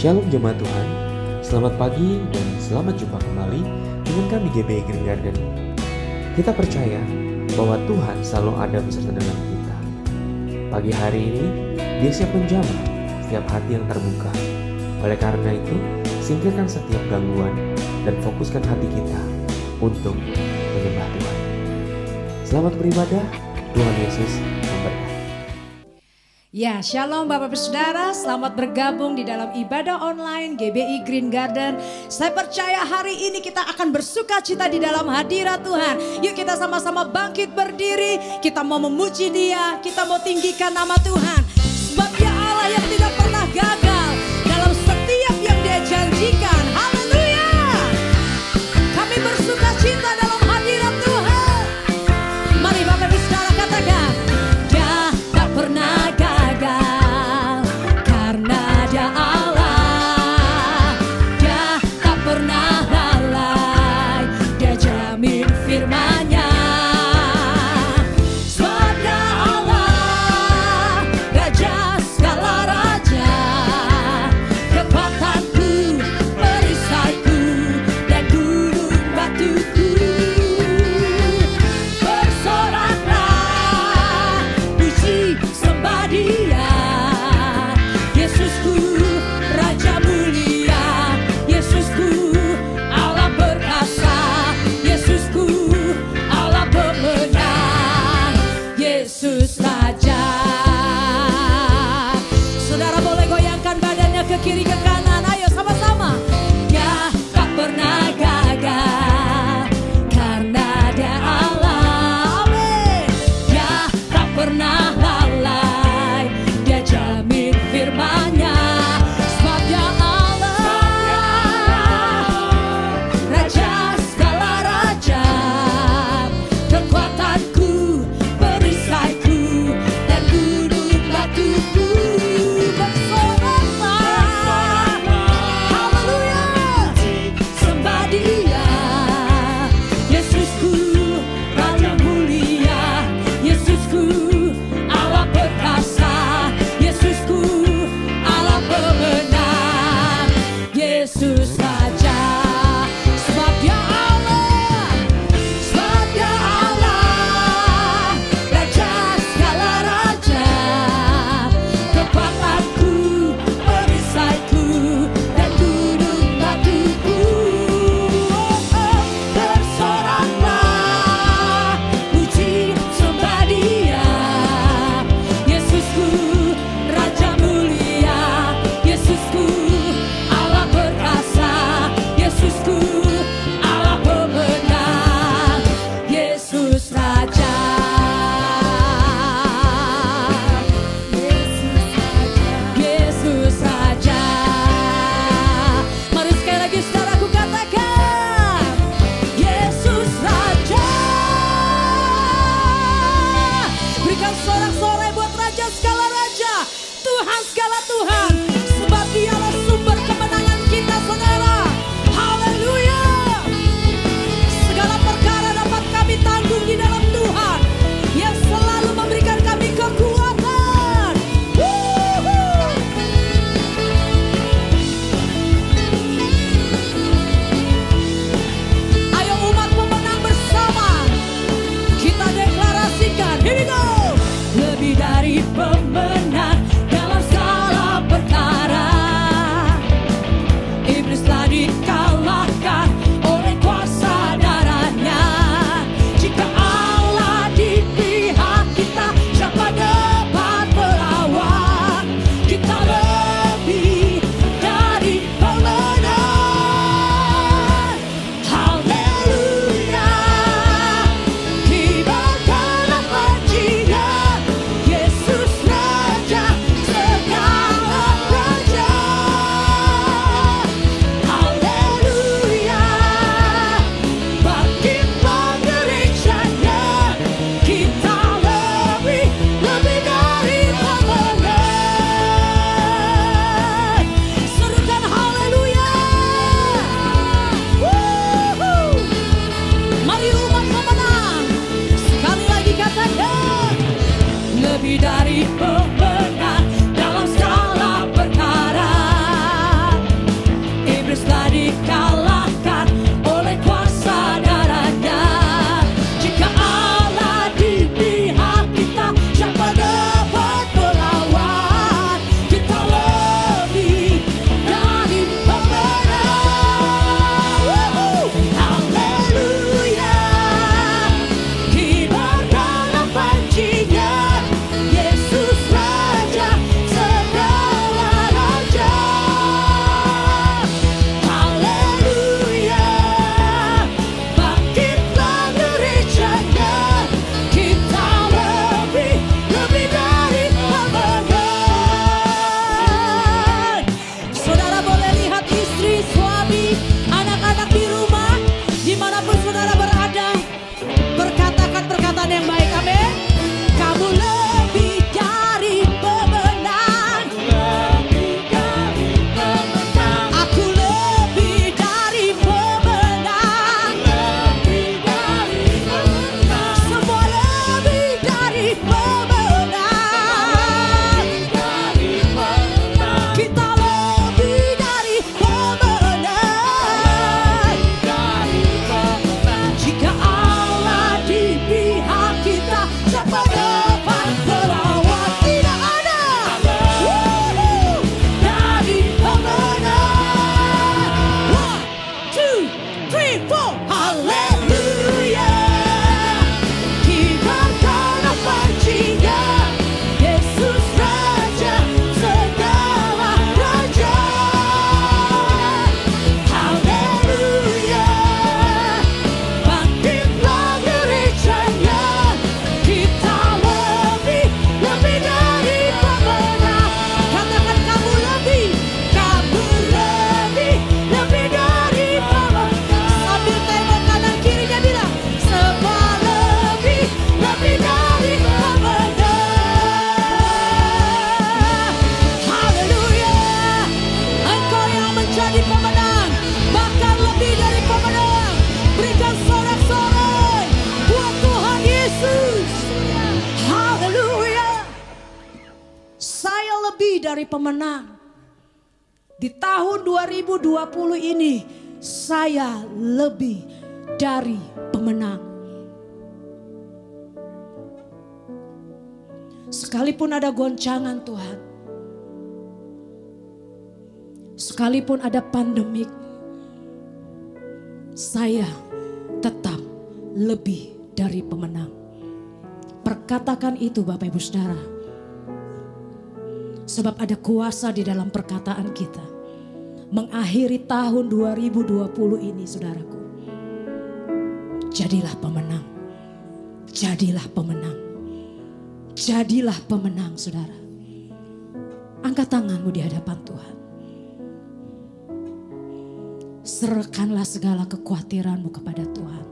Shalom jemaat Tuhan, selamat pagi dan selamat jumpa kembali dengan kami GBI Green Garden. Kita percaya bahwa Tuhan selalu ada beserta dengan kita. Pagi hari ini, Dia siap menjamah setiap hati yang terbuka. Oleh karena itu, singkirkan setiap gangguan dan fokuskan hati kita untuk menyembah Tuhan. Selamat beribadah, Tuhan Yesus memberkati. Ya, shalom Bapak Ibu Saudara, selamat bergabung di dalam ibadah online GBI Green Garden. Saya percaya hari ini kita akan bersuka cita di dalam hadirat Tuhan. Yuk kita sama-sama bangkit berdiri, kita mau memuji Dia, kita mau tinggikan nama Tuhan. Sebab Dia Allah yang tidak pernah gagal dalam setiap yang Dia janjikan. Haleluya! Kami bersuka cita dalam hadirat Tuhan. Mari Bapak Ibu Saudara katakan, Dia tak pernah Sebab Dia Allah, Raja segala raja. dari pemenang. Di tahun 2020 ini saya lebih dari pemenang. Sekalipun ada goncangan Tuhan, sekalipun ada pandemik, saya tetap lebih dari pemenang. Perkatakan itu Bapak Ibu Saudara. Sebab ada kuasa di dalam perkataan kita. Mengakhiri tahun 2020 ini saudaraku. Jadilah pemenang. Jadilah pemenang. Jadilah pemenang saudara. Angkat tanganmu di hadapan Tuhan. Serahkanlah segala kekhawatiranmu kepada Tuhan.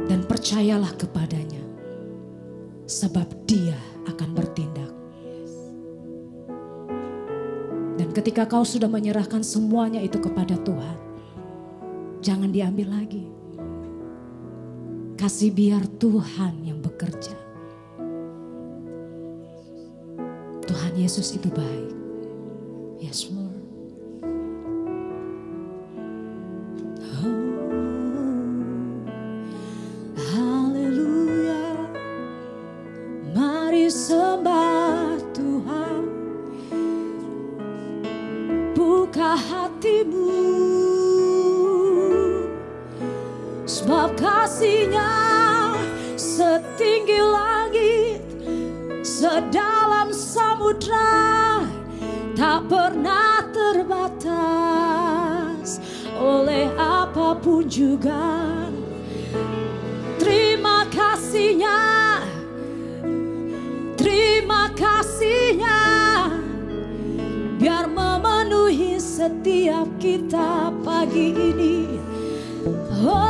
Dan percayalah kepadanya. Sebab Dia akan bertindak. Dan ketika kau sudah menyerahkan semuanya itu kepada Tuhan, jangan diambil lagi. Kasih biar Tuhan yang bekerja. Tuhan Yesus itu baik. Yes Lord. Haleluya. Mari sembah Tuhan. Buka hatimu. Sebab kasih-Nya setinggi langit, sedalam samudra, tak pernah terbatas oleh apapun juga. Terima kasih-Nya, terima kasih-Nya, biar memenuhi setiap kita pagi ini. Oh,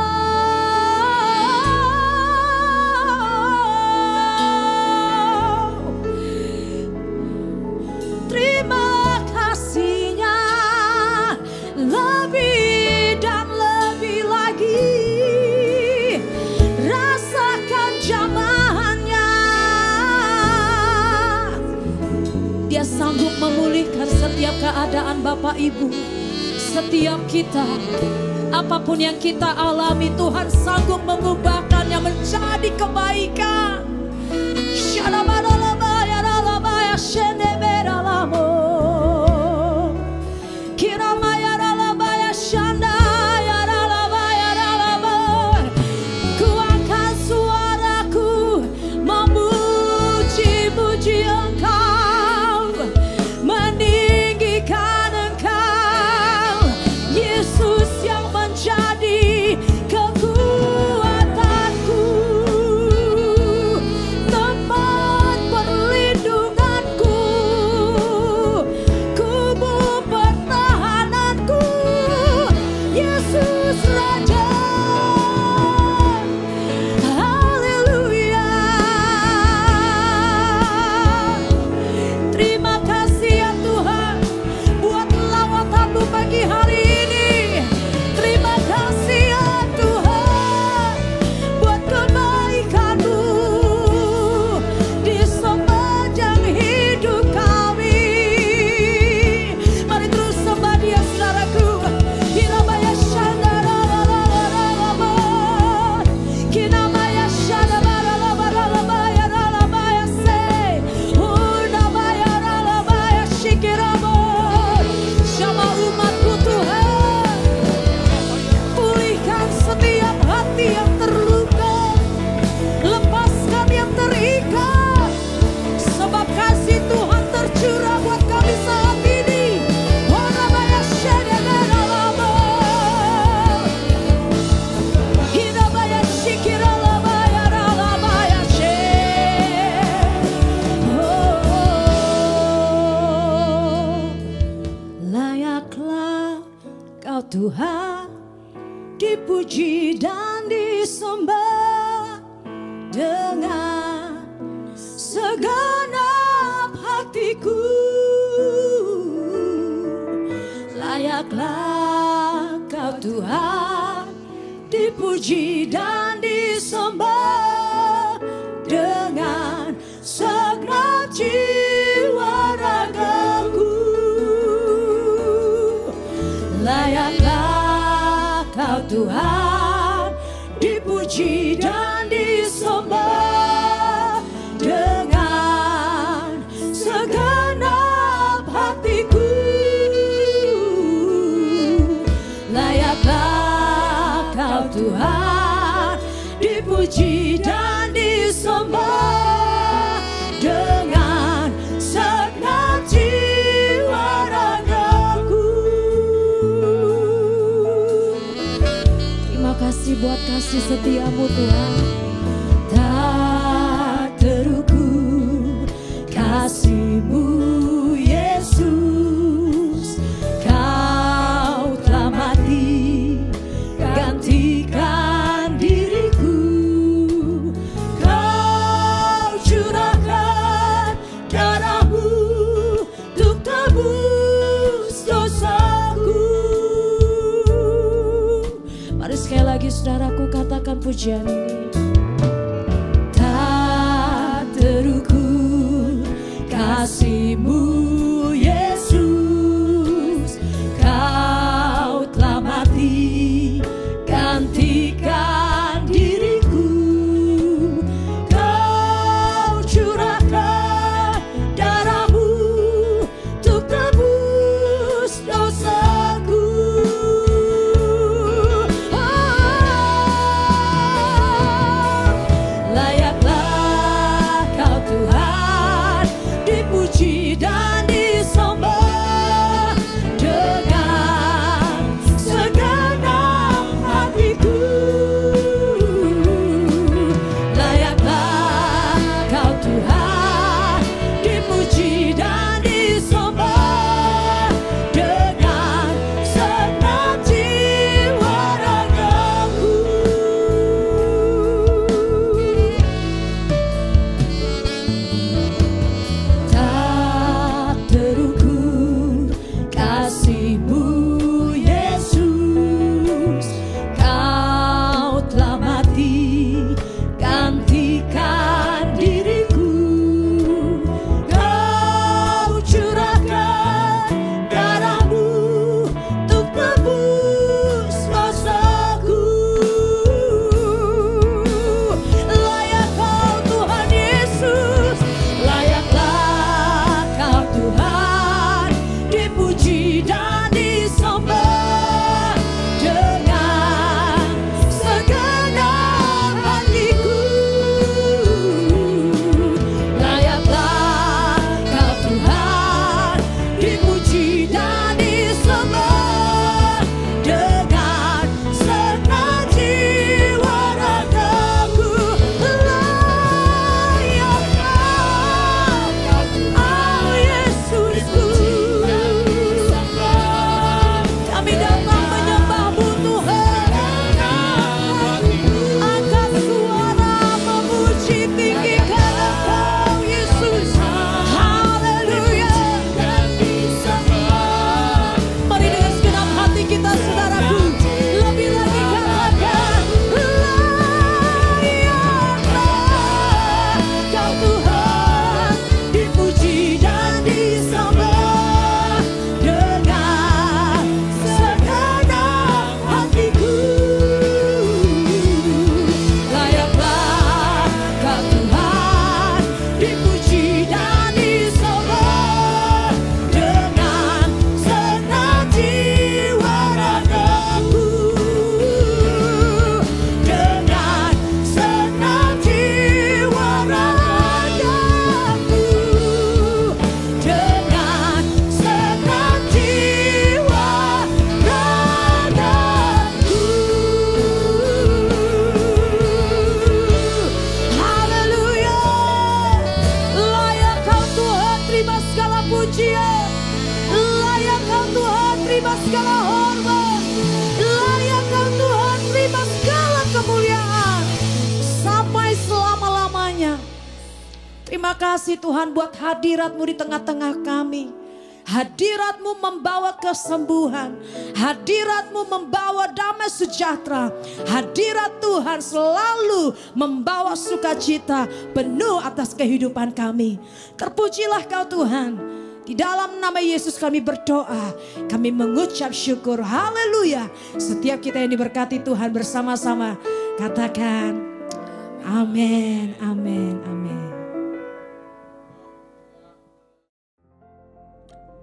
terima kasih-Nya lebih dan lebih lagi. Rasakan jamahannya. Dia sanggup memulihkan setiap keadaan Bapak Ibu. Setiap kita, apapun yang kita alami, Tuhan sanggup mengubahkannya menjadi kebaikan. Ku angkat suaraku memuji-muji Engkau, meninggikan Engkau, Yesus yang menjadi kekuatanku, tempat perlindunganku, kubu pertahananku, Yesus Raja. Haleluya. Terima kasih ya Tuhan buat lawatan-Mu pagi hari ini. Terima kasih ya Tuhan buat kebaikan-Mu di sepanjang hidup kami. Mari terus sembah Dia saudaraku. Kinamaya shandaralalalala, kinamaya shandabaralabaralabaya ralabaya se, unamaya ralabaya shikiramo. Sama umatku Tuhan, pulihkan setiap hati yang terluka, lepaskan yang terikat, sebab kasih Tuhan tercurah buat kami saat ini. Wanamaya shandabaralaba, hinamaya shikiralabaya ralabaya she. Layaklah Kau Tuhan dipuji dan disembah dengan segenap hatiku. Layaklah Kau Tuhan dipuji dan disembah dengan segenap jiwa ragaku. Layaklah Kau Tuhan, dipuji dan disembah dengan segenap hatiku. Layaklah Kau Tuhan, dipuji dan disembah dengan segenap jiwa ragaku. Terima kasih buat kasih setiamu Tuhan. Tak terukur kasih-Mu Yesus, Kau telah mati gantikan diriku. Kau curahkan darah-Mu untuk tebus dosaku. Mari sekali lagi saudaraku katakan pujian ini. Tak terukur kasih-Mu Yesus, Kau telah mati gantikan diriku. Kau curahkan darah-Mu untuk tebus dosaku. Layaklah Kau Tuhan, dipuji dan disembah dengan segenap hatiku. Layaklah Kau Tuhan, dipuji dan disembah dengan segenap jiwa ragaku. Tak terukur kasih-Mu Yesus, Kau telah mati gantikan diriku. Kau curahkan darah-Mu untuk tebus dosaku. Layak Kau Tuhan Yesus, layaklah Kau Tuhan, dipuji dan disembah dengan segenap hatiku. Layaklah Kau Tuhan, dipuji dan disembah dengan segenap jiwa ragaku. Layaklah Kau Yesusku. Kami datang menyembah-Mu Tuhan. Angkat suara memuji tinggikan Engkau Yesus. Haleluya. Mari dengan segenap hati kita saudaraku, lebih lagi katakan, layaklah Kau Tuhan, dipuji dan disembah dengan segenap hatiku. Layaklah Kau Tuhan, dipuji dan disembah dengan segenap jiwa ragaku. Dengan segenap jiwa ragaku. Dengan segenap jiwa ragaku. Haleluya. Layak Kau Tuhan, terima segala pujian. Layak Kau Tuhan, terima segala hormat. Layak Kau Tuhan, terima segala kemuliaan sampai selama-lamanya. Terima kasih Tuhan buat hadirat-Mu di tengah-tengah kami. Hadirat-Mu membawa kesembuhan. Hadirat-Mu membawa damai sejahtera. Hadirat Tuhan selalu membawa sukacita penuh atas kehidupan kami. Terpujilah Kau Tuhan. Di dalam nama Yesus kami berdoa, kami mengucap syukur, haleluya. Setiap kita yang diberkati Tuhan bersama-sama, katakan amin, amin, amin.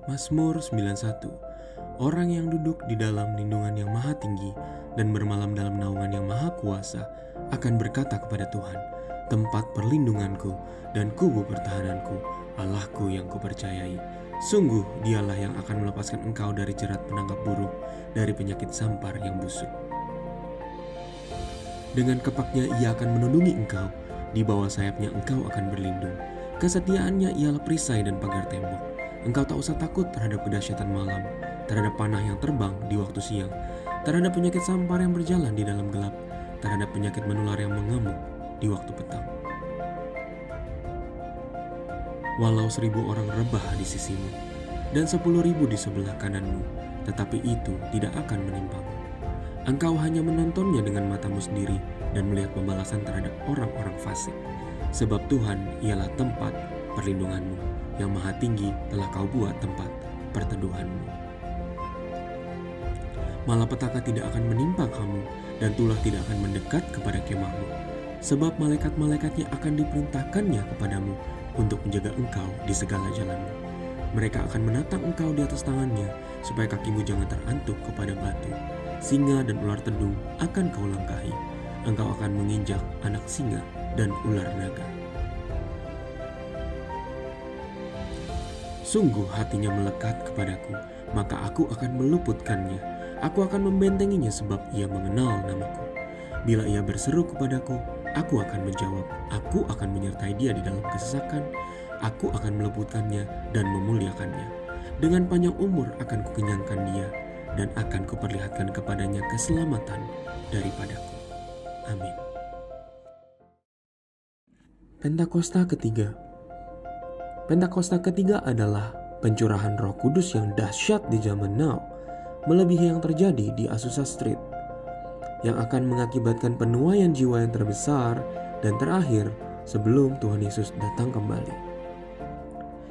Mazmur 91. Orang yang duduk di dalam lindungan yang maha tinggi dan bermalam dalam naungan yang maha kuasa akan berkata kepada Tuhan, tempat perlindunganku dan kubu pertahananku, Allahku yang kupercayai. Sungguh dialah yang akan melepaskan engkau dari jerat penangkap buruk, dari penyakit sampar yang busuk. Dengan kepaknya ia akan melindungi engkau, di bawah sayapnya engkau akan berlindung. Kesetiaannya ialah perisai dan pagar tembok. Engkau tak usah takut terhadap kedahsyatan malam, terhadap panah yang terbang di waktu siang, terhadap penyakit sampar yang berjalan di dalam gelap, terhadap penyakit menular yang mengamuk di waktu petang. Walau 1.000 orang rebah di sisimu dan 10.000 di sebelah kananmu, tetapi itu tidak akan menimpamu. Engkau hanya menontonnya dengan matamu sendiri dan melihat pembalasan terhadap orang-orang fasik. Sebab Tuhan ialah tempat perlindunganmu, yang maha tinggi telah kau buat tempat perteduhanmu. Malapetaka tidak akan menimpa kamu dan tulah tidak akan mendekat kepada kemahmu. Sebab malaikat-malaikatnya akan diperintahkannya kepadamu untuk menjaga engkau di segala jalanmu. Mereka akan menatang engkau di atas tangannya, supaya kakimu jangan terantuk kepada batu. Singa dan ular tedung akan kau langkahi. Engkau akan menginjak anak singa dan ular naga. Sungguh hatinya melekat kepadaku, maka aku akan meluputkannya. Aku akan membentenginya sebab ia mengenal namaku. Bila ia berseru kepadaku, aku akan menjawab. Aku akan menyertai dia di dalam kesesakan. Aku akan meluputkannya dan memuliakannya. Dengan panjang umur akan kukenyangkan dia, dan akan kuperlihatkan kepadanya keselamatan daripadaku. Amin. Pentakosta ketiga. Pentakosta ketiga adalah pencurahan Roh Kudus yang dahsyat di zaman now, melebihi yang terjadi di Azusa Street, yang akan mengakibatkan penuaian jiwa yang terbesar dan terakhir sebelum Tuhan Yesus datang kembali.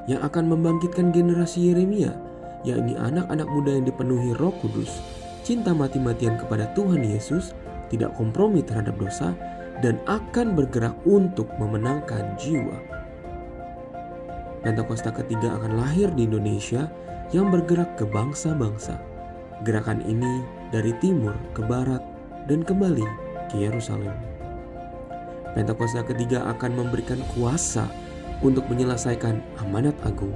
Yang akan membangkitkan generasi Yeremia, yakni anak-anak muda yang dipenuhi Roh Kudus, cinta mati-matian kepada Tuhan Yesus, tidak kompromi terhadap dosa, dan akan bergerak untuk memenangkan jiwa. Pentakosta ketiga akan lahir di Indonesia yang bergerak ke bangsa-bangsa. Gerakan ini dari timur ke barat dan kembali ke Yerusalem. Pentakosta ketiga akan memberikan kuasa untuk menyelesaikan amanat agung,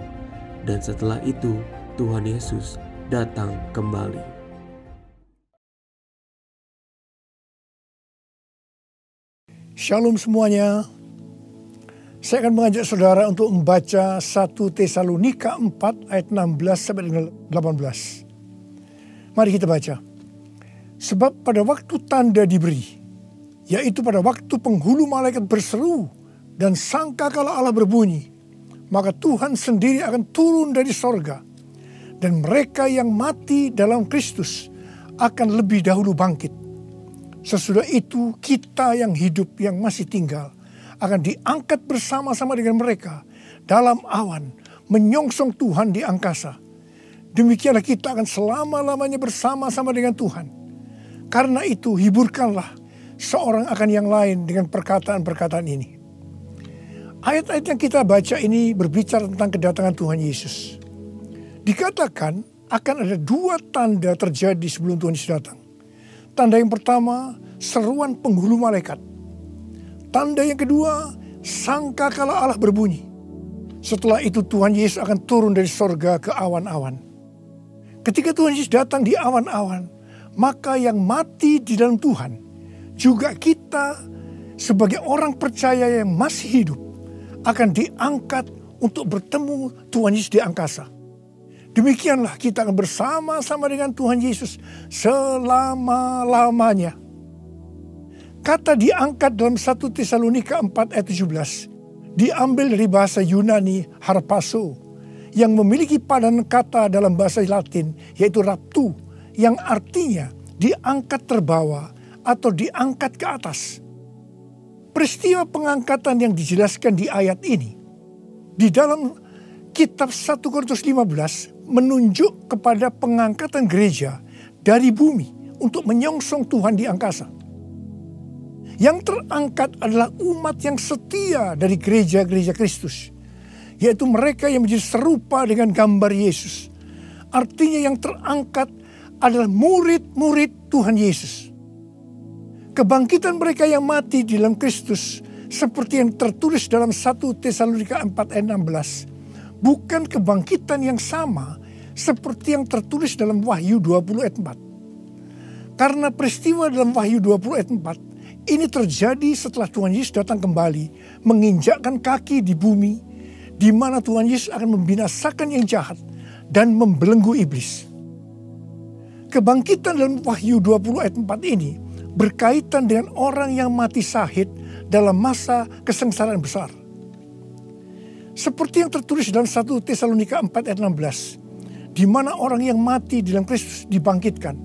dan setelah itu Tuhan Yesus datang kembali. Shalom semuanya. Saya akan mengajak saudara untuk membaca 1 Tesalonika 4 ayat 16 sampai dengan 18. Mari kita baca. Sebab pada waktu tanda diberi, yaitu pada waktu penghulu malaikat berseru dan sangkakala Allah berbunyi, maka Tuhan sendiri akan turun dari sorga, dan mereka yang mati dalam Kristus akan lebih dahulu bangkit. Sesudah itu kita yang hidup yang masih tinggal akan diangkat bersama-sama dengan mereka dalam awan menyongsong Tuhan di angkasa. Demikianlah kita akan selama-lamanya bersama-sama dengan Tuhan. Karena itu hiburkanlah seorang akan yang lain dengan perkataan-perkataan ini. Ayat-ayat yang kita baca ini berbicara tentang kedatangan Tuhan Yesus. Dikatakan akan ada 2 tanda terjadi sebelum Tuhan Yesus datang. Tanda yang pertama, seruan penghulu malaikat. Tanda yang kedua, sangkakala Allah berbunyi. Setelah itu Tuhan Yesus akan turun dari sorga ke awan-awan. Ketika Tuhan Yesus datang di awan-awan, maka yang mati di dalam Tuhan, juga kita sebagai orang percaya yang masih hidup, akan diangkat untuk bertemu Tuhan Yesus di angkasa. Demikianlah kita akan bersama-sama dengan Tuhan Yesus selama-lamanya. Kata diangkat dalam 1 Tesalonika 4 ayat 17 diambil dari bahasa Yunani harpaso, yang memiliki padanan kata dalam bahasa Latin, yaitu raptu, yang artinya diangkat terbawa atau diangkat ke atas. Peristiwa pengangkatan yang dijelaskan di ayat ini di dalam kitab 1 Korintus 15 menunjuk kepada pengangkatan gereja dari bumi untuk menyongsong Tuhan di angkasa. Yang terangkat adalah umat yang setia dari gereja-gereja Kristus, yaitu mereka yang menjadi serupa dengan gambar Yesus. Artinya yang terangkat adalah murid-murid Tuhan Yesus. Kebangkitan mereka yang mati di dalam Kristus seperti yang tertulis dalam 1 Tesalonika 4 ayat 16. Bukan kebangkitan yang sama seperti yang tertulis dalam Wahyu 20 ayat 4. Karena peristiwa dalam Wahyu 20 ayat 4 ini terjadi setelah Tuhan Yesus datang kembali menginjakkan kaki di bumi, di mana Tuhan Yesus akan membinasakan yang jahat dan membelenggu iblis. Kebangkitan dalam Wahyu 20 ayat 4 ini berkaitan dengan orang yang mati syahid dalam masa kesengsaraan besar. Seperti yang tertulis dalam 1 Tesalonika 4 ayat 16, di mana orang yang mati di dalam Kristus dibangkitkan.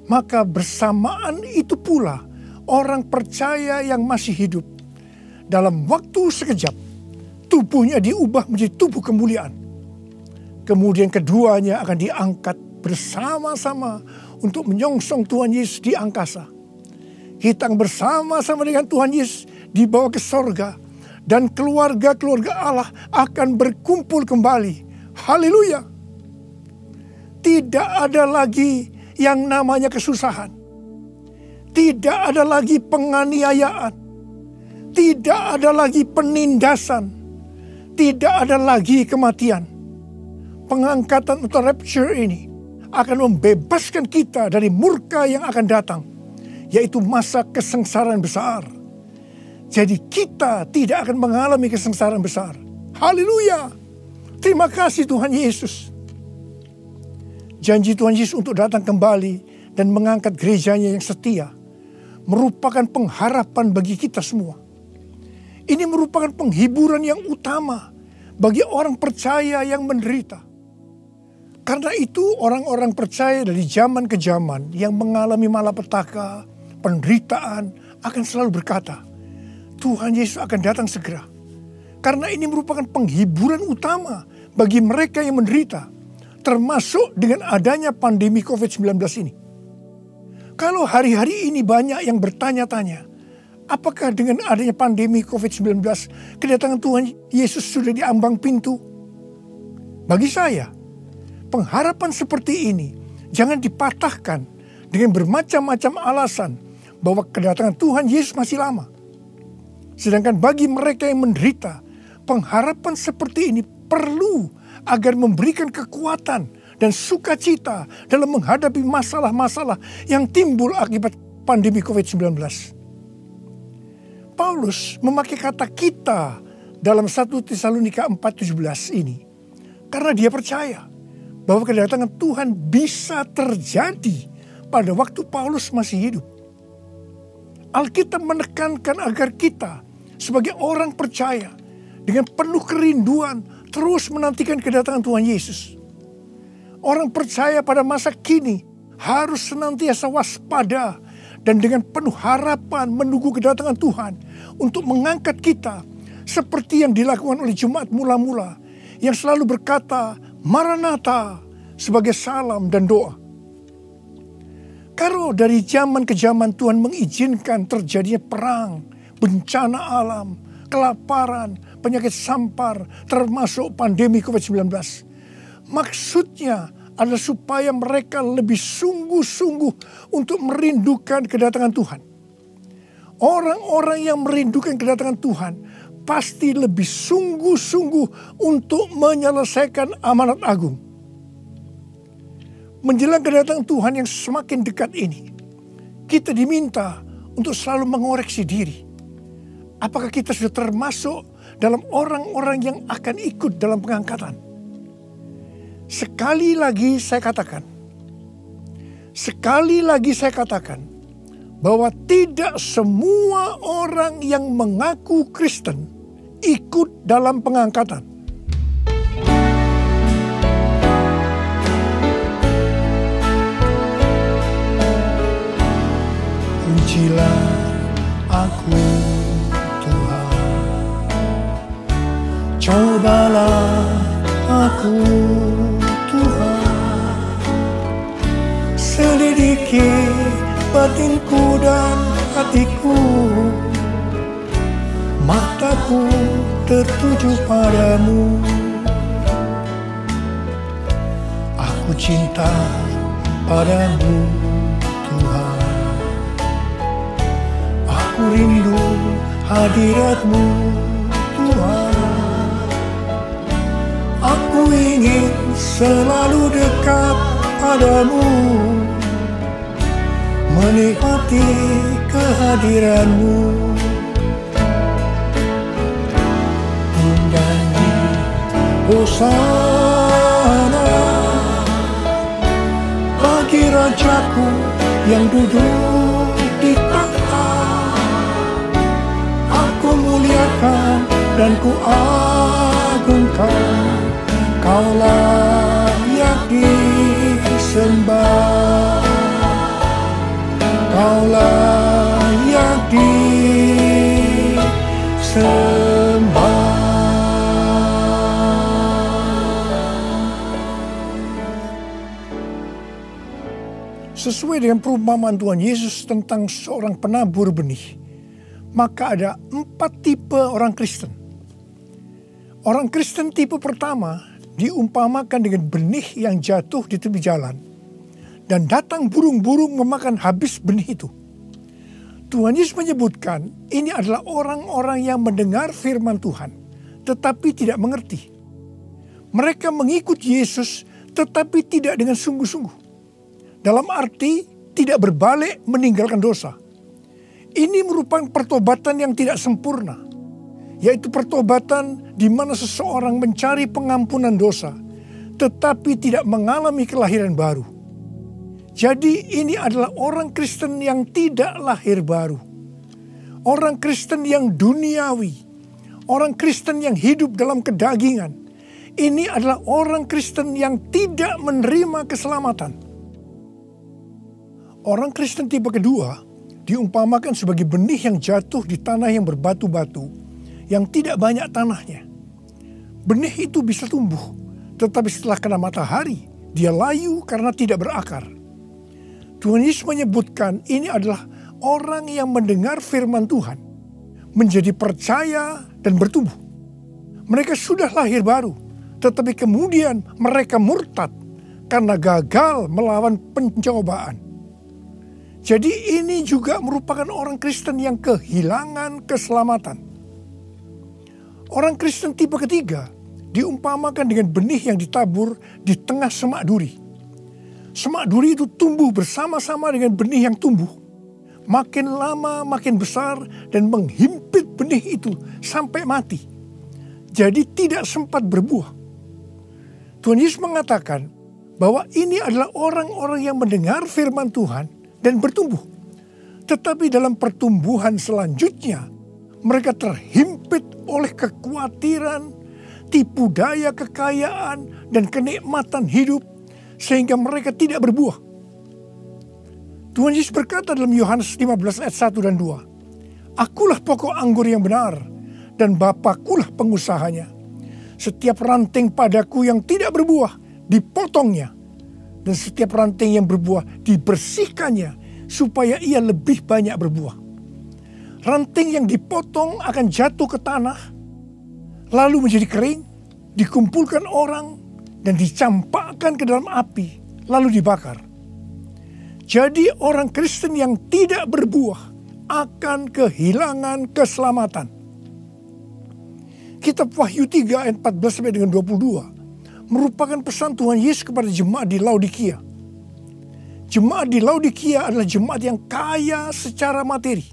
Maka bersamaan itu pula orang percaya yang masih hidup dalam waktu sekejap tubuhnya diubah menjadi tubuh kemuliaan. Kemudian keduanya akan diangkat bersama-sama untuk menyongsong Tuhan Yesus di angkasa. Kita bersama-sama dengan Tuhan Yesus dibawa ke sorga. Dan keluarga-keluarga Allah akan berkumpul kembali. Haleluya. Tidak ada lagi yang namanya kesusahan. Tidak ada lagi penganiayaan. Tidak ada lagi penindasan. Tidak ada lagi kematian. Pengangkatan atau rapture ini akan membebaskan kita dari murka yang akan datang, yaitu masa kesengsaraan besar. Jadi kita tidak akan mengalami kesengsaraan besar. Haleluya. Terima kasih Tuhan Yesus. Janji Tuhan Yesus untuk datang kembali dan mengangkat gerejanya yang setia merupakan pengharapan bagi kita semua. Ini merupakan penghiburan yang utama bagi orang percaya yang menderita. Karena itu orang-orang percaya dari zaman ke zaman yang mengalami malapetaka, penderitaan akan selalu berkata, Tuhan Yesus akan datang segera. Karena ini merupakan penghiburan utama bagi mereka yang menderita, termasuk dengan adanya pandemi COVID-19 ini. Kalau hari-hari ini banyak yang bertanya-tanya, apakah dengan adanya pandemi COVID-19 kedatangan Tuhan Yesus sudah di ambang pintu? Bagi saya, pengharapan seperti ini jangan dipatahkan dengan bermacam-macam alasan bahwa kedatangan Tuhan Yesus masih lama. Sedangkan bagi mereka yang menderita, pengharapan seperti ini perlu agar memberikan kekuatan dan sukacita dalam menghadapi masalah-masalah yang timbul akibat pandemi COVID-19. Paulus memakai kata kita dalam 1 Tesalonika 4:17 ini karena dia percaya bahwa kedatangan Tuhan bisa terjadi pada waktu Paulus masih hidup. Alkitab menekankan agar kita sebagai orang percaya dengan penuh kerinduan terus menantikan kedatangan Tuhan Yesus. Orang percaya pada masa kini harus senantiasa waspada dan dengan penuh harapan menunggu kedatangan Tuhan untuk mengangkat kita seperti yang dilakukan oleh jemaat mula-mula yang selalu berkata Maranatha sebagai salam dan doa. Kalau dari zaman ke zaman Tuhan mengizinkan terjadinya perang, bencana alam, kelaparan, penyakit sampar, termasuk pandemi COVID-19. Maksudnya adalah supaya mereka lebih sungguh-sungguh untuk merindukan kedatangan Tuhan. Orang-orang yang merindukan kedatangan Tuhan pasti lebih sungguh-sungguh untuk menyelesaikan amanat agung. Menjelang kedatangan Tuhan yang semakin dekat ini, kita diminta untuk selalu mengoreksi diri. Apakah kita sudah termasuk dalam orang-orang yang akan ikut dalam pengangkatan? Sekali lagi saya katakan bahwa tidak semua orang yang mengaku Kristen ikut dalam pengangkatan. batinku dan hatiku, mataku tertuju padamu. Aku cinta padamu Tuhan, aku rindu hadirat-Mu Tuhan. Aku ingin selalu dekat padamu, menikmati kehadiran-Mu. Menyanyi Hosana bagi Rajaku yang duduk di tahta. Aku muliakan dan ku agungkan, Kau layak disembah, Kau layak disembah. Sesuai dengan perumpamaan Tuhan Yesus tentang seorang penabur benih, maka ada 4 tipe orang Kristen. Orang Kristen tipe pertama diumpamakan dengan benih yang jatuh di tepi jalan, dan datang burung-burung memakan habis benih itu. Tuhan Yesus menyebutkan ini adalah orang-orang yang mendengar firman Tuhan, tetapi tidak mengerti. Mereka mengikut Yesus, tetapi tidak dengan sungguh-sungguh. Dalam arti tidak berbalik meninggalkan dosa. Ini merupakan pertobatan yang tidak sempurna, yaitu pertobatan di mana seseorang mencari pengampunan dosa, tetapi tidak mengalami kelahiran baru. Jadi ini adalah orang Kristen yang tidak lahir baru. Orang Kristen yang duniawi. Orang Kristen yang hidup dalam kedagingan. Ini adalah orang Kristen yang tidak menerima keselamatan. Orang Kristen tipe kedua diumpamakan sebagai benih yang jatuh di tanah yang berbatu-batu, yang tidak banyak tanahnya. Benih itu bisa tumbuh, tetapi setelah kena matahari, dia layu karena tidak berakar. Tuhan Yesus menyebutkan ini adalah orang yang mendengar firman Tuhan, menjadi percaya dan bertumbuh. Mereka sudah lahir baru, tetapi kemudian mereka murtad karena gagal melawan pencobaan. Jadi ini juga merupakan orang Kristen yang kehilangan keselamatan. Orang Kristen tipe ketiga diumpamakan dengan benih yang ditabur di tengah semak duri. Semak duri itu tumbuh bersama-sama dengan benih yang tumbuh. Makin lama makin besar dan menghimpit benih itu sampai mati. Jadi tidak sempat berbuah. Tuhan Yesus mengatakan bahwa ini adalah orang-orang yang mendengar firman Tuhan dan bertumbuh. Tetapi dalam pertumbuhan selanjutnya, mereka terhimpit oleh kekhawatiran, tipu daya kekayaan, dan kenikmatan hidup, sehingga mereka tidak berbuah. Tuhan Yesus berkata dalam Yohanes 15 ayat 1 dan 2, Akulah pokok anggur yang benar, dan Bapakulah pengusahanya. Setiap ranting padaku yang tidak berbuah, dipotongnya. Dan setiap ranting yang berbuah dibersihkannya supaya ia lebih banyak berbuah. Ranting yang dipotong akan jatuh ke tanah, lalu menjadi kering, dikumpulkan orang, dan dicampakkan ke dalam api, lalu dibakar. Jadi orang Kristen yang tidak berbuah akan kehilangan keselamatan. Kitab Wahyu 3 ayat 14 sampai dengan 22 merupakan pesan Tuhan Yesus kepada jemaat di Laodikia. Jemaat di Laodikia adalah jemaat yang kaya secara materi.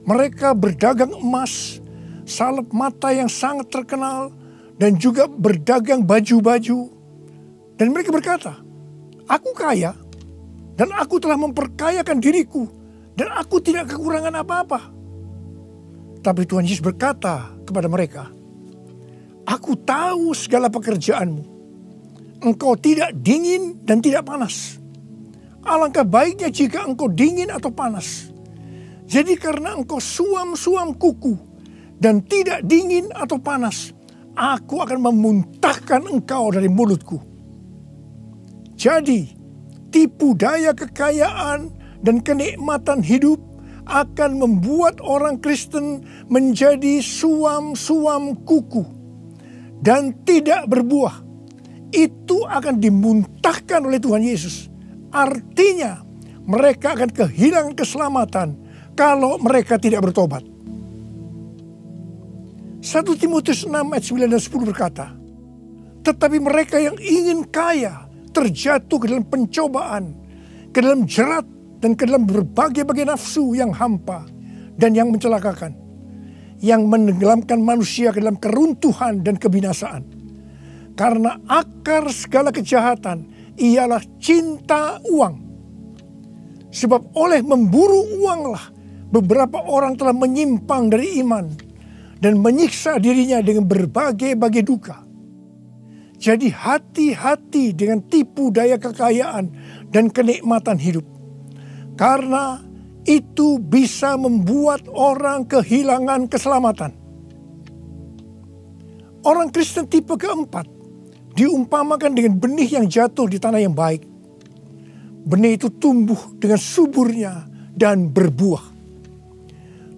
Mereka berdagang emas, salep mata yang sangat terkenal, dan juga berdagang baju-baju. Dan mereka berkata, Aku kaya, dan aku telah memperkayakan diriku, dan aku tidak kekurangan apa-apa. Tapi Tuhan Yesus berkata kepada mereka, Aku tahu segala pekerjaanmu. Engkau tidak dingin dan tidak panas. Alangkah baiknya jika engkau dingin atau panas. Jadi karena engkau suam-suam kuku dan tidak dingin atau panas, aku akan memuntahkan engkau dari mulutku. Jadi tipu daya kekayaan dan kenikmatan hidup akan membuat orang Kristen menjadi suam-suam kuku dan tidak berbuah. Itu akan dimuntahkan oleh Tuhan Yesus. Artinya mereka akan kehilangan keselamatan kalau mereka tidak bertobat. 1 Timotius 6 ayat 9 dan 10 berkata, tetapi mereka yang ingin kaya terjatuh ke dalam pencobaan, ke dalam jerat, dan ke dalam berbagai-bagai nafsu yang hampa dan yang mencelakakan, yang menenggelamkan manusia ke dalam keruntuhan dan kebinasaan. Karena akar segala kejahatan ialah cinta uang. Sebab oleh memburu uanglah beberapa orang telah menyimpang dari iman dan menyiksa dirinya dengan berbagai-bagai duka. Jadi hati-hati dengan tipu daya kekayaan dan kenikmatan hidup. Karena itu bisa membuat orang kehilangan keselamatan. Orang Kristen tipe keempat diumpamakan dengan benih yang jatuh di tanah yang baik. Benih itu tumbuh dengan suburnya dan berbuah.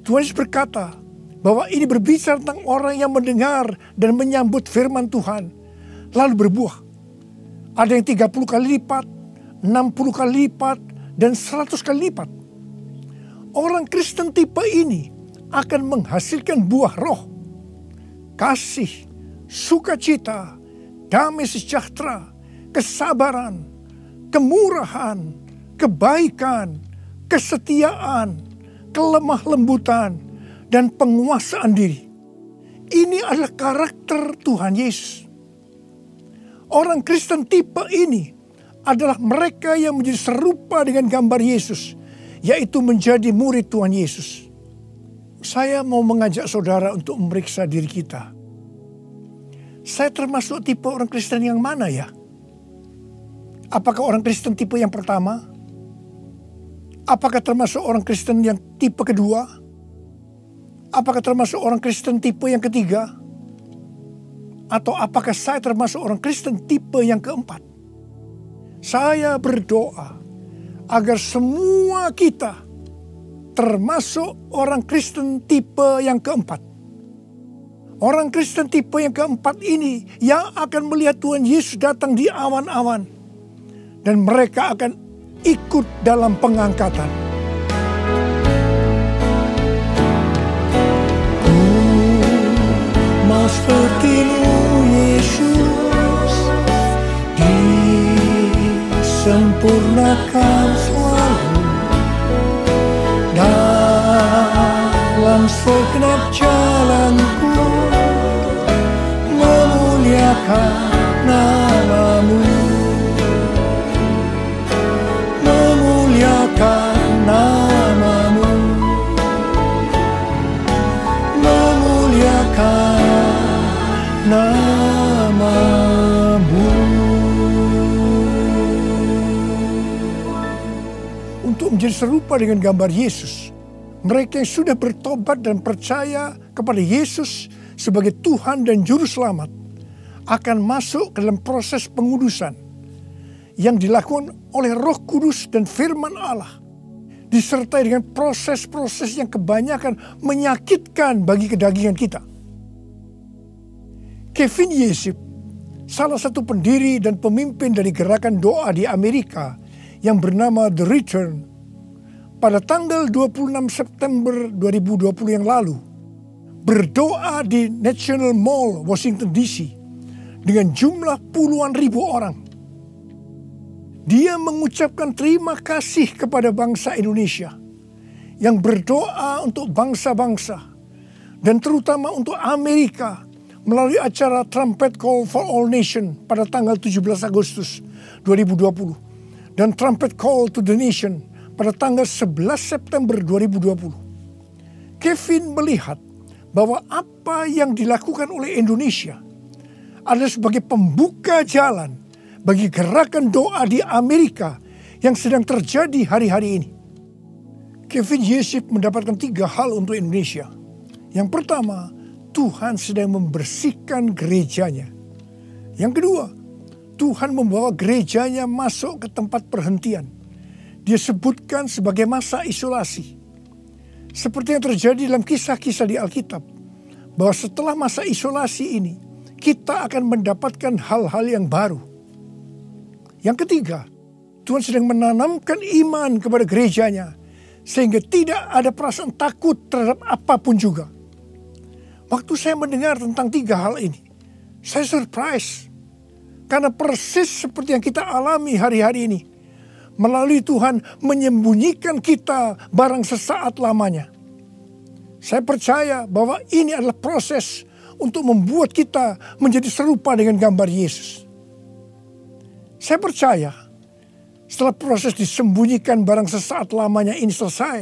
Tuhan Yesus berkata bahwa ini berbicara tentang orang yang mendengar dan menyambut firman Tuhan, lalu berbuah. Ada yang 30 kali lipat, 60 kali lipat, dan 100 kali lipat. Orang Kristen tipe ini akan menghasilkan buah roh, kasih, sukacita, damai sejahtera, kesabaran, kemurahan, kebaikan, kesetiaan, kelemah lembutan, dan penguasaan diri. Ini adalah karakter Tuhan Yesus. Orang Kristen tipe ini adalah mereka yang menjadi serupa dengan gambar Yesus, yaitu menjadi murid Tuhan Yesus. Saya mau mengajak saudara untuk memeriksa diri kita. Saya termasuk tipe orang Kristen yang mana ya? Apakah orang Kristen tipe yang pertama? Apakah termasuk orang Kristen yang tipe kedua? Apakah termasuk orang Kristen tipe yang ketiga? Atau apakah saya termasuk orang Kristen tipe yang keempat? Saya berdoa agar semua kita termasuk orang Kristen tipe yang keempat. Orang Kristen tipe yang keempat ini yang akan melihat Tuhan Yesus datang di awan-awan. Dan mereka akan ikut dalam pengangkatan. Mau seperti-Mu Yesus, disempurnakan selalu dalam segenap jalanku, memuliakan nama-Mu, memuliakan nama-Mu, memuliakan nama-Mu. Untuk menjadi serupa dengan gambar Yesus, mereka yang sudah bertobat dan percaya kepada Yesus sebagai Tuhan dan Juru Selamat akan masuk ke dalam proses pengudusan yang dilakukan oleh Roh Kudus dan firman Allah, disertai dengan proses-proses yang kebanyakan menyakitkan bagi kedagingan kita. Kevin Yesip, salah satu pendiri dan pemimpin dari gerakan doa di Amerika yang bernama The Return, pada tanggal 26 September 2020 yang lalu, berdoa di National Mall, Washington DC, dengan jumlah puluhan ribu orang. Dia mengucapkan terima kasih kepada bangsa Indonesia yang berdoa untuk bangsa-bangsa dan terutama untuk Amerika melalui acara Trumpet Call for All Nation pada tanggal 17 Agustus 2020 dan Trumpet Call to the Nation pada tanggal 11 September 2020. Kevin melihat bahwa apa yang dilakukan oleh Indonesia adalah sebagai pembuka jalan bagi gerakan doa di Amerika yang sedang terjadi hari-hari ini. Kevin Yesip mendapatkan 3 hal untuk Indonesia. Yang pertama, Tuhan sedang membersihkan gerejanya. Yang kedua, Tuhan membawa gerejanya masuk ke tempat perhentian, dia sebutkan sebagai masa isolasi. Seperti yang terjadi dalam kisah-kisah di Alkitab, bahwa setelah masa isolasi ini, kita akan mendapatkan hal-hal yang baru. Yang ketiga, Tuhan sedang menanamkan iman kepada gerejanya, sehingga tidak ada perasaan takut terhadap apapun juga. Waktu saya mendengar tentang 3 hal ini, saya surprise. Karena persis seperti yang kita alami hari-hari ini. Melalui Tuhan menyembunyikan kita barang sesaat lamanya. Saya percaya bahwa ini adalah proses untuk membuat kita menjadi serupa dengan gambar Yesus. Saya percaya setelah proses disembunyikan barang sesaat lamanya ini selesai,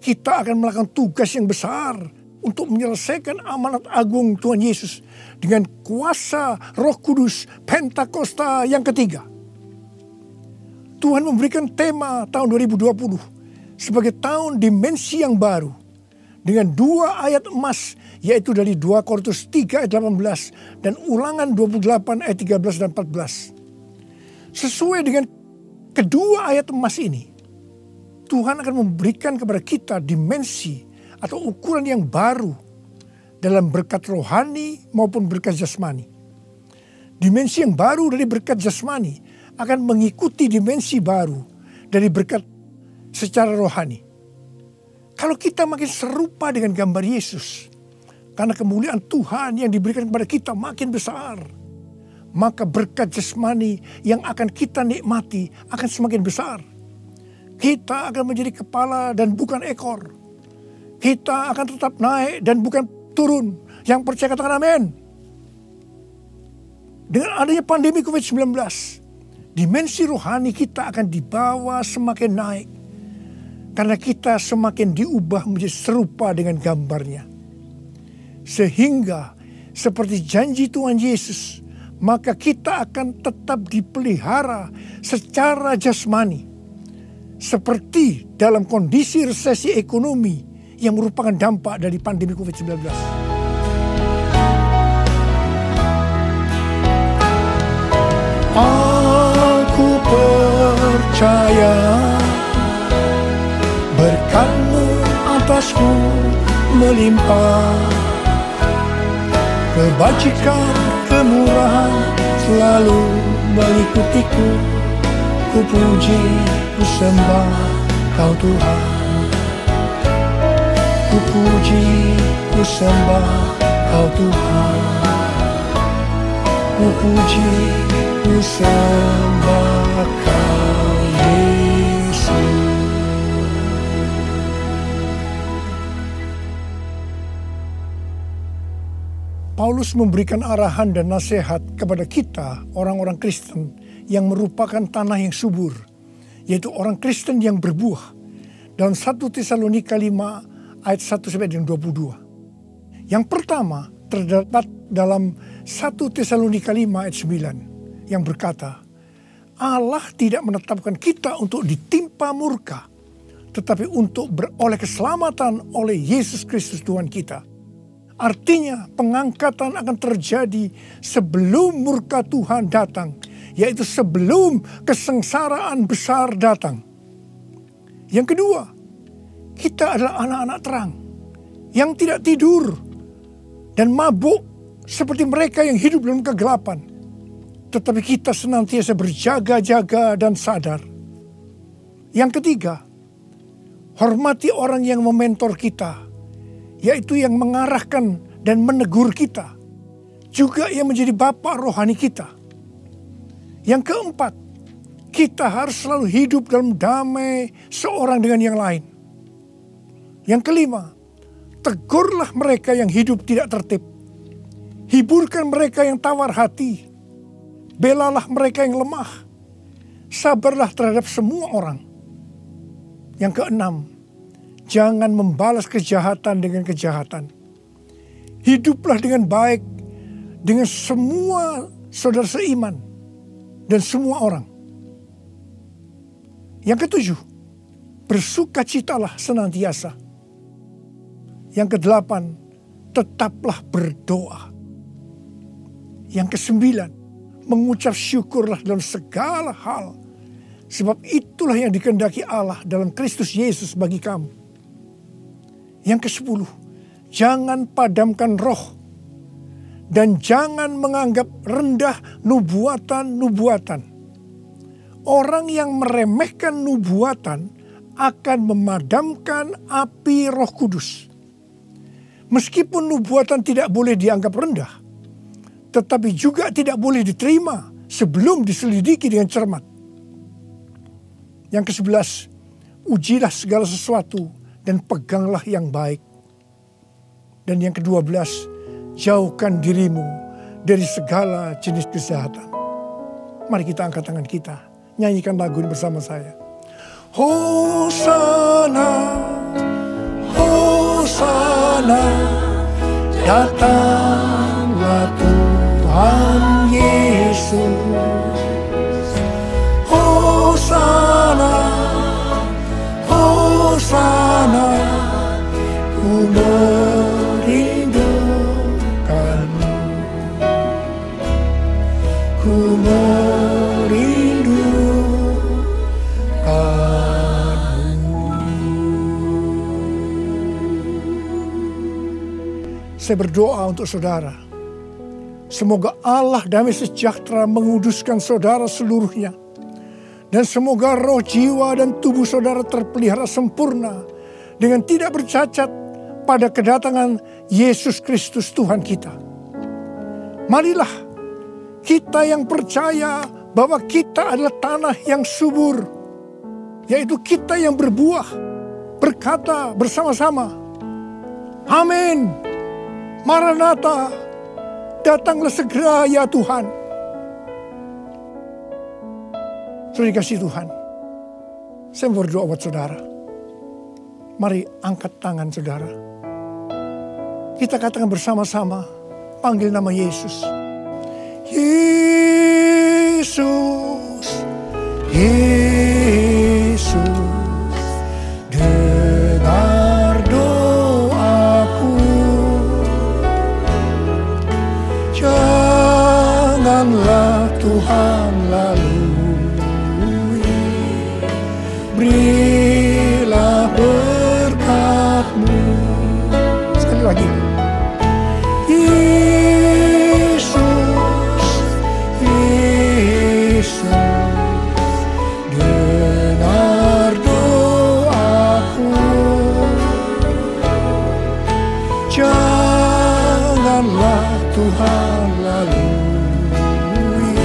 kita akan melakukan tugas yang besar untuk menyelesaikan amanat agung Tuhan Yesus dengan kuasa Roh Kudus Pentakosta yang ketiga. Tuhan memberikan tema tahun 2020 sebagai tahun dimensi yang baru dengan 2 ayat emas, yaitu dari 2 Korintus 3 ayat 18 dan Ulangan 28 ayat 13 dan 14. Sesuai dengan kedua ayat emas ini, Tuhan akan memberikan kepada kita dimensi atau ukuran yang baru dalam berkat rohani maupun berkat jasmani. Dimensi yang baru dari berkat jasmani akan mengikuti dimensi baru dari berkat secara rohani. Kalau kita makin serupa dengan gambar Yesus, karena kemuliaan Tuhan yang diberikan kepada kita makin besar, maka berkat jasmani yang akan kita nikmati akan semakin besar. Kita akan menjadi kepala dan bukan ekor. Kita akan tetap naik dan bukan turun. Yang percaya katakan amin. Dengan adanya pandemi COVID-19, dimensi rohani kita akan dibawa semakin naik. Karena kita semakin diubah menjadi serupa dengan gambarnya. Sehingga seperti janji Tuhan Yesus, maka kita akan tetap dipelihara secara jasmani. Seperti dalam kondisi resesi ekonomi yang merupakan dampak dari pandemi COVID-19. Aku percaya berkat-Mu atasku melimpah, kebajikan, kemurahan selalu mengikutiku. Ku puji, ku sembah Kau Tuhan. Ku puji, ku sembah Kau Tuhan. Ku puji, ku sembah Kau Yesus. Paulus memberikan arahan dan nasihat kepada kita, orang-orang Kristen yang merupakan tanah yang subur, yaitu orang Kristen yang berbuah. Dalam 1 Tesalonika 5 ayat 1-22. Yang pertama terdapat dalam 1 Tesalonika 5 ayat 9 yang berkata, Allah tidak menetapkan kita untuk ditimpa murka, tetapi untuk beroleh keselamatan oleh Yesus Kristus Tuhan kita. Artinya pengangkatan akan terjadi sebelum murka Tuhan datang, yaitu sebelum kesengsaraan besar datang. Yang kedua, kita adalah anak-anak terang yang tidak tidur dan mabuk seperti mereka yang hidup dalam kegelapan. Tetapi kita senantiasa berjaga-jaga dan sadar. Yang ketiga, hormati orang yang mementor kita, yaitu yang mengarahkan dan menegur kita, juga yang menjadi bapa rohani kita. Yang keempat, kita harus selalu hidup dalam damai seorang dengan yang lain. Yang kelima, tegurlah mereka yang hidup tidak tertib. Hiburkan mereka yang tawar hati. Belalah mereka yang lemah. Sabarlah terhadap semua orang. Yang keenam, jangan membalas kejahatan dengan kejahatan. Hiduplah dengan baik dengan semua saudara seiman dan semua orang. Yang ketujuh, bersukacitalah senantiasa. Yang kedelapan, tetaplah berdoa. Yang kesembilan, mengucap syukurlah dalam segala hal. Sebab itulah yang dikehendaki Allah dalam Kristus Yesus bagi kamu. Yang ke-10, jangan padamkan roh dan jangan menganggap rendah nubuatan-nubuatan. Orang yang meremehkan nubuatan akan memadamkan api Roh Kudus. Meskipun nubuatan tidak boleh dianggap rendah, tetapi juga tidak boleh diterima sebelum diselidiki dengan cermat. Yang ke-11, ujilah segala sesuatu dan peganglah yang baik. Dan yang ke-12, jauhkan dirimu dari segala jenis kejahatan. Mari kita angkat tangan kita, nyanyikan lagu ini bersama saya. Hosana, Hosana, datanglah Tuhan Yesus. Hosana, Hosana, ku merindukanmu, ku merindukanmu. Saya berdoa untuk saudara. Semoga Allah damai sejahtera menguduskan saudara seluruhnya. Dan semoga roh, jiwa, dan tubuh saudara terpelihara sempurna dengan tidak bercacat pada kedatangan Yesus Kristus Tuhan kita. Marilah kita yang percaya bahwa kita adalah tanah yang subur, yaitu kita yang berbuah, berkata bersama-sama, amin, Maranatha, datanglah segera ya Tuhan. Saudara dikasih Tuhan, saya berdoa buat saudara. Mari angkat tangan saudara. Kita katakan bersama-sama, panggil nama Yesus. Yesus, Yesus, dengar doaku. Janganlah Tuhan lalu, berilah berkat-Mu. Sekali lagi. Yesus, Yesus, dengar doaku. Janganlah Tuhan lalui,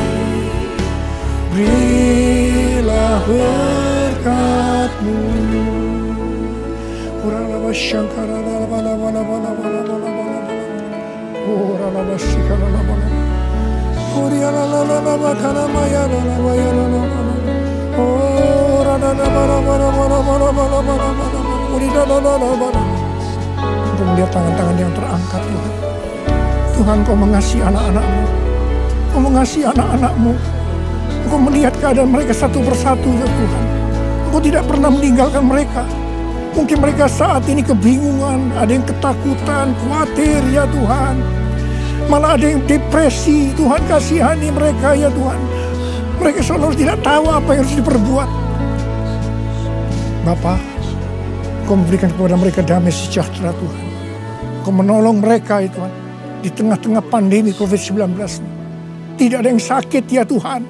berilah berkat-Mu. Uralaba shankara bala bala bala bala bala bala. Uralaba shikara bala. Uriala la la la bakana maya la la maya la la la. Urala la bala bala bala bala bala bala bala. Urila la la la bala. Untuk melihat tangan-tangan yang terangkat Tuhan. Tuhan, Kau mengasihi anak-anak-Mu. Kau mengasihi anak-anak-Mu. Engkau melihat keadaan mereka satu persatu ya Tuhan. Engkau tidak pernah meninggalkan mereka. Mungkin mereka saat ini kebingungan, ada yang ketakutan, khawatir ya Tuhan. Malah ada yang depresi, Tuhan kasihani mereka ya Tuhan. Mereka seolah tidak tahu apa yang harus diperbuat. Bapa, Engkau memberikan kepada mereka damai sejahtera Tuhan. Engkau menolong mereka ya Tuhan. Di tengah-tengah pandemi COVID-19. Tidak ada yang sakit ya Tuhan.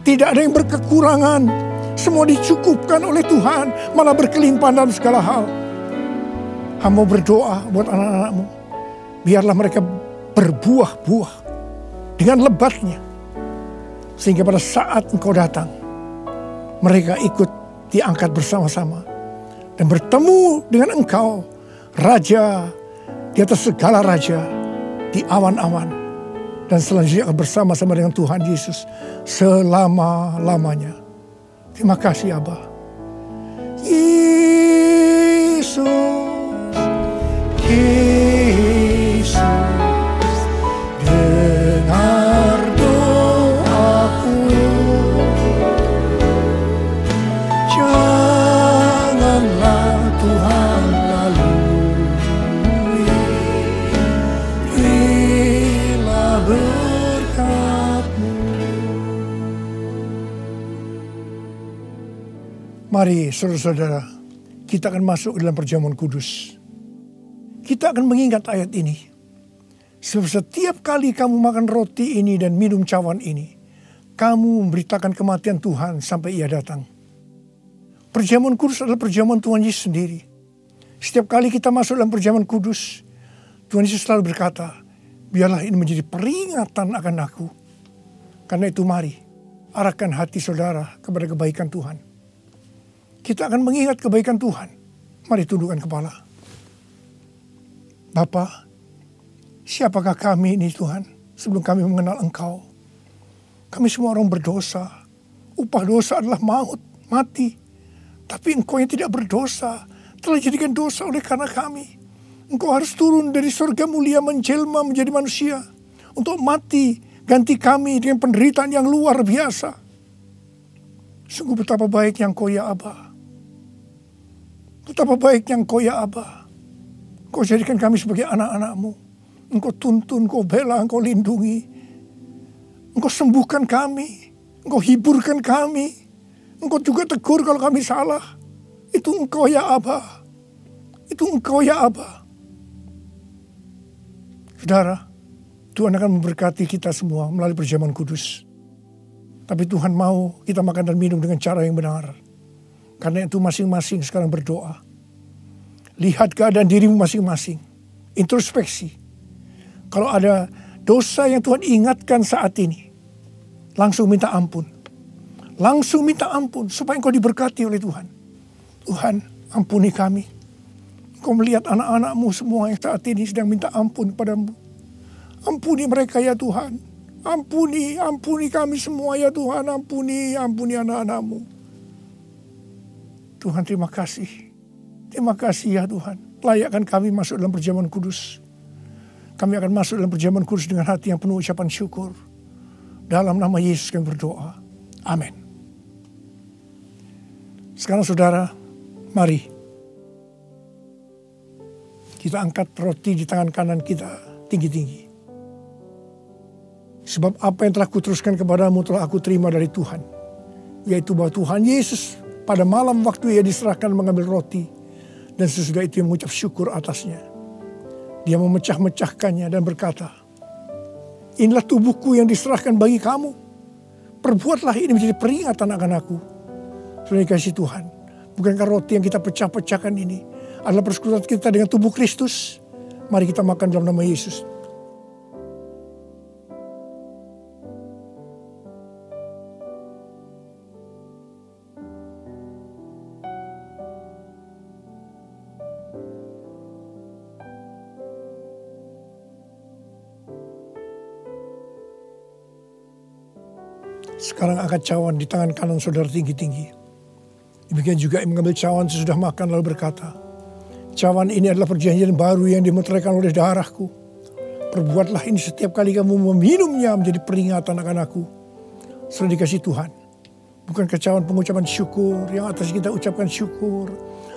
Tidak ada yang berkekurangan. Semua dicukupkan oleh Tuhan. Malah berkelimpahan dalam segala hal. Hamba berdoa buat anak-anak-Mu. Biarlah mereka berbuah-buah dengan lebatnya. Sehingga pada saat Engkau datang, mereka ikut diangkat bersama-sama. Dan bertemu dengan Engkau, Raja di atas segala raja, di awan-awan. Dan selanjutnya bersama-sama dengan Tuhan Yesus selama-lamanya. Terima kasih Abba. Yesus, Yesus, dengar doaku. Janganlah Tuhan lalui, berilah berkat-Mu. Mari saudara-saudara, kita akan masuk dalam perjamuan kudus. Kita akan mengingat ayat ini. Sebab setiap kali kamu makan roti ini dan minum cawan ini, kamu memberitakan kematian Tuhan sampai Ia datang. Perjamuan kudus adalah perjamuan Tuhan Yesus sendiri. Setiap kali kita masuk dalam perjamuan kudus, Tuhan Yesus selalu berkata, biarlah ini menjadi peringatan akan aku. Karena itu mari, arahkan hati saudara kepada kebaikan Tuhan. Kita akan mengingat kebaikan Tuhan. Mari tundukkan kepala. Bapa, siapakah kami ini Tuhan sebelum kami mengenal Engkau? Kami semua orang berdosa. Upah dosa adalah maut, mati. Tapi Engkau yang tidak berdosa telah jadikan dosa oleh karena kami. Engkau harus turun dari surga mulia menjelma menjadi manusia untuk mati ganti kami dengan penderitaan yang luar biasa. Sungguh betapa baiknya Engkau ya Aba. Betapa baiknya Engkau ya Aba. Engkau jadikan kami sebagai anak-anak-Mu. Engkau tuntun, Engkau bela, Engkau lindungi. Engkau sembuhkan kami. Engkau hiburkan kami. Engkau juga tegur kalau kami salah. Itu Engkau ya Aba. Itu Engkau ya Aba. Saudara, Tuhan akan memberkati kita semua melalui perjamuan kudus. Tapi Tuhan mau kita makan dan minum dengan cara yang benar. Karena itu masing-masing sekarang berdoa. Lihat keadaan dirimu masing-masing. Introspeksi. Kalau ada dosa yang Tuhan ingatkan saat ini, langsung minta ampun. Langsung minta ampun supaya engkau diberkati oleh Tuhan. Tuhan, ampuni kami. Engkau melihat anak-anak-Mu semua yang saat ini sedang minta ampun kepadamu. Ampuni mereka ya Tuhan. Ampuni kami semua ya Tuhan. Ampuni anak-anak-Mu. Tuhan terima kasih. Terima kasih ya Tuhan. Layakkan kami masuk dalam perjamuan kudus. Kami akan masuk dalam perjamuan kudus dengan hati yang penuh ucapan syukur. Dalam nama Yesus kami berdoa. Amin. Sekarang saudara, mari. Kita angkat roti di tangan kanan kita tinggi-tinggi. Sebab apa yang telah kuteruskan kepadamu telah aku terima dari Tuhan. Yaitu bahwa Tuhan Yesus pada malam waktu Ia diserahkan mengambil roti. Dan sesudah itu Ia mengucap syukur atasnya. Dia memecah-mecahkannya dan berkata, inilah tubuhku yang diserahkan bagi kamu. Perbuatlah ini menjadi peringatan akan aku. Saudara kasih Tuhan. Bukankah roti yang kita pecah-pecahkan ini adalah persekutuan kita dengan tubuh Kristus? Mari kita makan dalam nama Yesus. Sekarang angkat cawan di tangan kanan saudara tinggi-tinggi. Demikian juga yang mengambil cawan sesudah makan lalu berkata, cawan ini adalah perjanjian baru yang dimeteraikan oleh darahku. Perbuatlah ini setiap kali kamu meminumnya menjadi peringatan akan aku. Sudah dikasih Tuhan. Bukan cawan pengucapan syukur yang atas kita ucapkan syukur.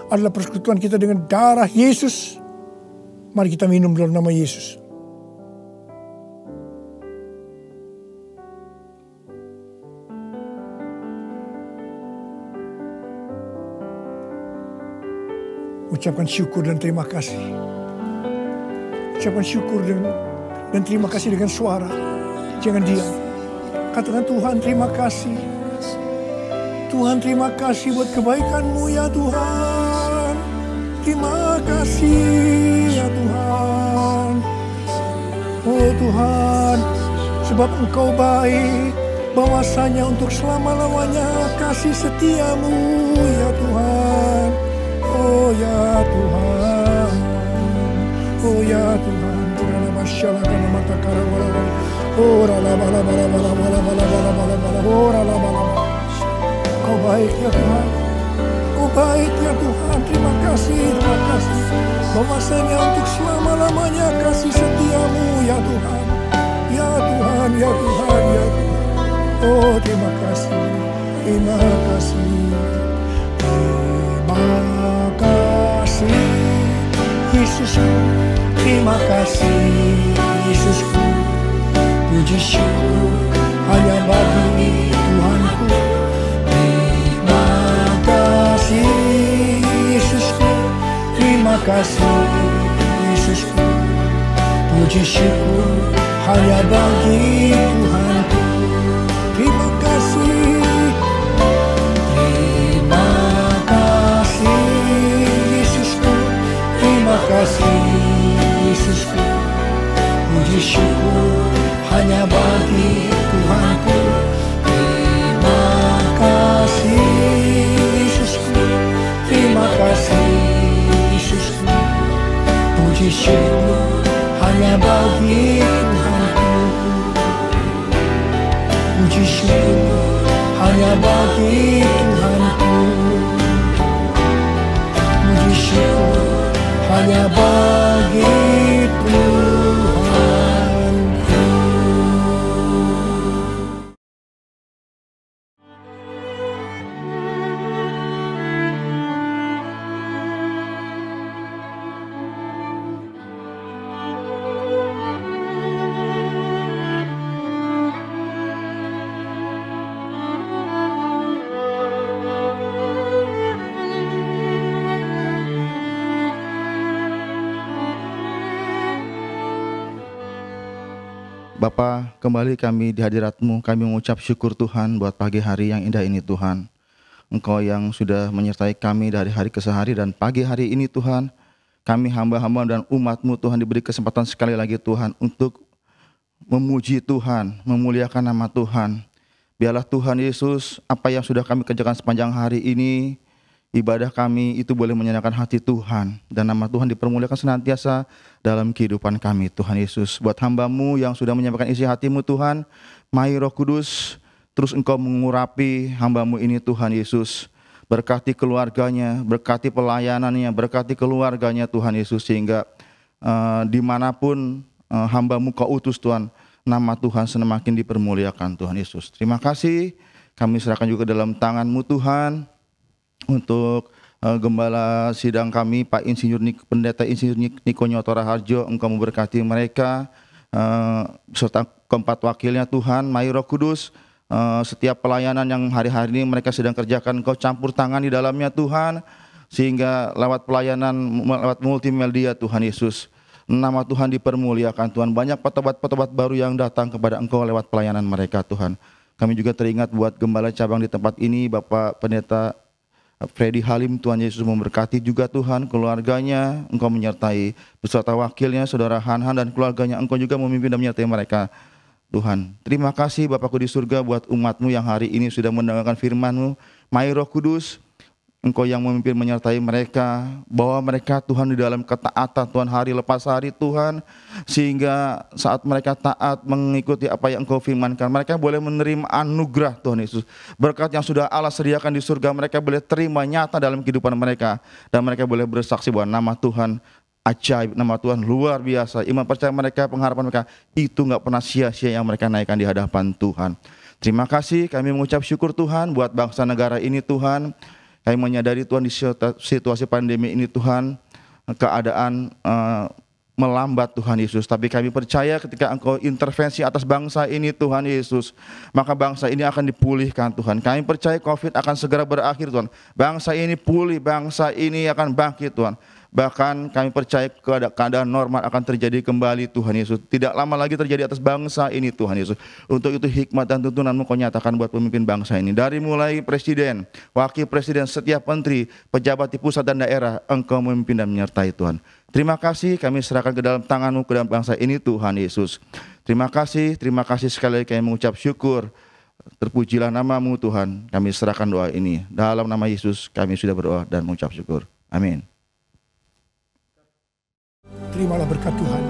Adalah persekutuan kita dengan darah Yesus. Mari kita minum dalam nama Yesus. Ucapkan syukur dan terima kasih. Ucapkan syukur dan terima kasih dengan suara. Jangan diam. Katakan Tuhan terima kasih. Tuhan terima kasih buat kebaikan-Mu ya Tuhan. Terima kasih ya Tuhan. Oh Tuhan, sebab Engkau baik. Bahwasanya untuk selama-lamanya kasih setiamu ya Tuhan. Oh ya Tuhan, oh ya Tuhan, Tuhan masyaallah karena mata karawala, oh rala bala bala bala bala bala bala bala bala, oh rala bala. Kau baik ya Tuhan, Kau baik ya Tuhan, terima kasih. Bahwasanya untuk selama-lamanya kasih setiamu ya Tuhan, ya Tuhan, ya Tuhan, ya Tuhan. Oh terima kasih, terima kasih. Terima kasih Yesusku, terima kasih Yesusku. Puji syukur hanya bagi Tuhanku. Terima kasih kasih Yesusku. Puji syukur hanya bagi Tuhanku. Terima kasih. Terima kasih Yesusku. Terima kasih Yesusku. Puji syukur hanya bagi Tuhanku. Terima kasih Yesusku. Terima kasih Yesusku. Puji syukur hanya bagi Tuhanku. Puji syukur hanya bagi Tuhanku. Puji syukur hanya bagi Tuhanku. Bapa, kembali kami di hadirat-Mu, kami mengucap syukur Tuhan buat pagi hari yang indah ini Tuhan. Engkau yang sudah menyertai kami dari hari ke hari, dan pagi hari ini Tuhan, kami hamba-hamba dan umat-Mu Tuhan diberi kesempatan sekali lagi Tuhan untuk memuji Tuhan, memuliakan nama Tuhan. Biarlah Tuhan Yesus, apa yang sudah kami kerjakan sepanjang hari ini, ibadah kami itu boleh menyenangkan hati Tuhan, dan nama Tuhan dipermuliakan senantiasa dalam kehidupan kami Tuhan Yesus. Buat hamba-Mu yang sudah menyampaikan isi hati-Mu Tuhan, mari Roh Kudus terus Engkau mengurapi hamba-Mu ini Tuhan Yesus. Berkati keluarganya, berkati pelayanannya, berkati keluarganya Tuhan Yesus, sehingga dimanapun hamba-Mu Kau utus Tuhan, nama Tuhan semakin dipermuliakan Tuhan Yesus. Terima kasih, kami serahkan juga dalam tangan-Mu Tuhan, untuk gembala sidang kami, Pak Insinyur Pendeta Insinyur Niko Nyoto Raharjo. Engkau memberkati mereka, serta keempat wakilnya Tuhan. Mari Roh Kudus, setiap pelayanan yang hari-hari ini mereka sedang kerjakan, Engkau campur tangan di dalamnya Tuhan, sehingga lewat pelayanan, lewat multimedia Tuhan Yesus, nama Tuhan dipermuliakan Tuhan. Banyak petobat-petobat baru yang datang kepada Engkau lewat pelayanan mereka Tuhan. Kami juga teringat buat gembala cabang di tempat ini, Bapak Pendeta Freddy Halim. Tuhan Yesus memberkati juga Tuhan keluarganya. Engkau menyertai beserta wakilnya Saudara Han dan keluarganya. Engkau juga memimpin dan menyertai mereka Tuhan. Terima kasih Bapakku di surga buat umat-Mu yang hari ini sudah mendengarkan firman-Mu. Mari Roh Kudus, Engkau yang memimpin menyertai mereka, bawa mereka Tuhan di dalam ketaatan Tuhan hari lepas hari Tuhan, sehingga saat mereka taat mengikuti apa yang Engkau firmankan, mereka boleh menerima anugerah Tuhan Yesus. Berkat yang sudah Allah sediakan di surga, mereka boleh terima nyata dalam kehidupan mereka, dan mereka boleh bersaksi bahwa nama Tuhan ajaib, nama Tuhan luar biasa. Iman percaya mereka, pengharapan mereka itu gak pernah sia-sia yang mereka naikkan di hadapan Tuhan. Terima kasih, kami mengucap syukur Tuhan buat bangsa negara ini Tuhan. Kami menyadari Tuhan di situasi pandemi ini Tuhan, keadaan melambat Tuhan Yesus. Tapi kami percaya ketika Engkau intervensi atas bangsa ini Tuhan Yesus, maka bangsa ini akan dipulihkan Tuhan. Kami percaya COVID akan segera berakhir Tuhan. Bangsa ini pulih, bangsa ini akan bangkit Tuhan. Bahkan kami percaya keadaan normal akan terjadi kembali Tuhan Yesus. Tidak lama lagi terjadi atas bangsa ini Tuhan Yesus. Untuk itu hikmat dan tuntunan-Mu Kau nyatakan buat pemimpin bangsa ini. Dari mulai presiden, wakil presiden, setiap menteri, pejabat di pusat dan daerah, Engkau memimpin dan menyertai Tuhan. Terima kasih, kami serahkan ke dalam tangan-Mu, ke dalam bangsa ini Tuhan Yesus. Terima kasih sekali lagi kami mengucap syukur. Terpujilah nama-Mu Tuhan. Kami serahkan doa ini. Dalam nama Yesus kami sudah berdoa dan mengucap syukur. Amin. Terimalah berkat Tuhan,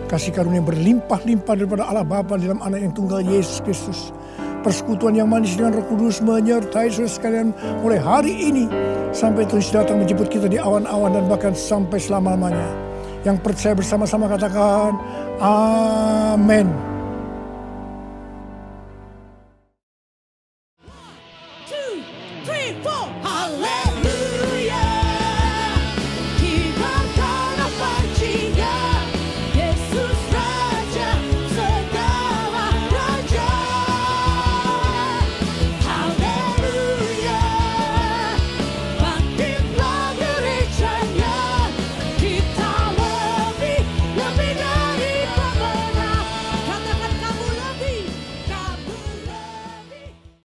kasih karunia berlimpah-limpah daripada Allah Bapa dalam Anak yang tunggal Yesus Kristus. Persekutuan yang manis dengan Roh Kudus menyertai saudara sekalian mulai hari ini sampai Tuhan datang menjemput kita di awan-awan dan bahkan sampai selama-lamanya. Yang percaya bersama-sama katakan amin.